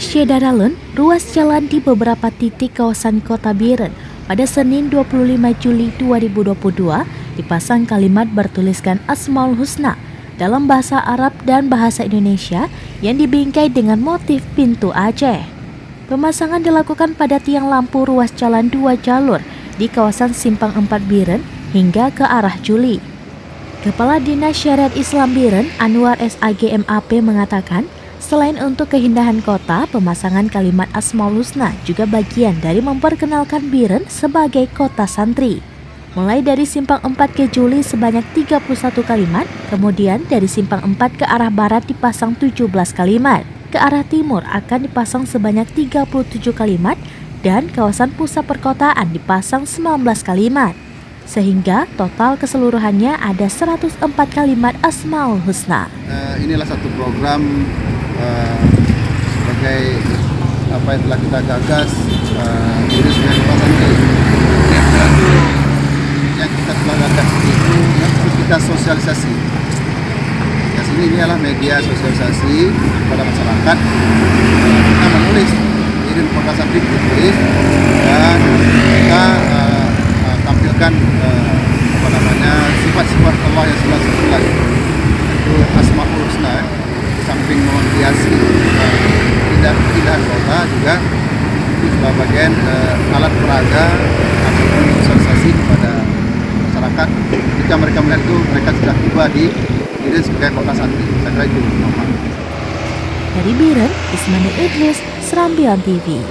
Syedaralun, ruas jalan di beberapa titik kawasan Kota Biren pada Senin 25 Juli 2022 dipasang kalimat bertuliskan Asmaul Husna dalam bahasa Arab dan bahasa Indonesia yang dibingkai dengan motif pintu Aceh. Pemasangan dilakukan pada tiang lampu ruas jalan 2 jalur di kawasan Simpang 4 Biren hingga ke arah Juli. Kepala Dinas Syariat Islam Biren, Anwar SAGMAP mengatakan, selain untuk keindahan kota, pemasangan kalimat Asmaul Husna juga bagian dari memperkenalkan Biren sebagai kota santri. Mulai dari Simpang 4 ke Juli sebanyak 31 kalimat, kemudian dari Simpang 4 ke arah barat dipasang 17 kalimat, ke arah timur akan dipasang sebanyak 37 kalimat, dan kawasan pusat perkotaan dipasang 19 kalimat. Sehingga total keseluruhannya ada 104 kalimat Asmaul Husna. Inilah satu program sebagai apa yang telah kita gagas ini sebagai kota santri. Yang kita telah gagas itu terus kita sosialisasi. Ya, ini adalah media sosialisasi kepada masyarakat. Kita menulis Biren Kota Santri ditulis dan kita tampilkan sifat-sifat Allah yang jelas-jelas, itu Asmaul Husna. Samping menghiasi keindahan kota juga itu sebagai bagian alat peraga ataupun sosialisasi kepada masyarakat. Ketika mereka melihat itu, mereka sudah tiba di Biren sebagai kota santri. Saya kira itu. Dari Biren, Ismani Idris, Serambilan TV.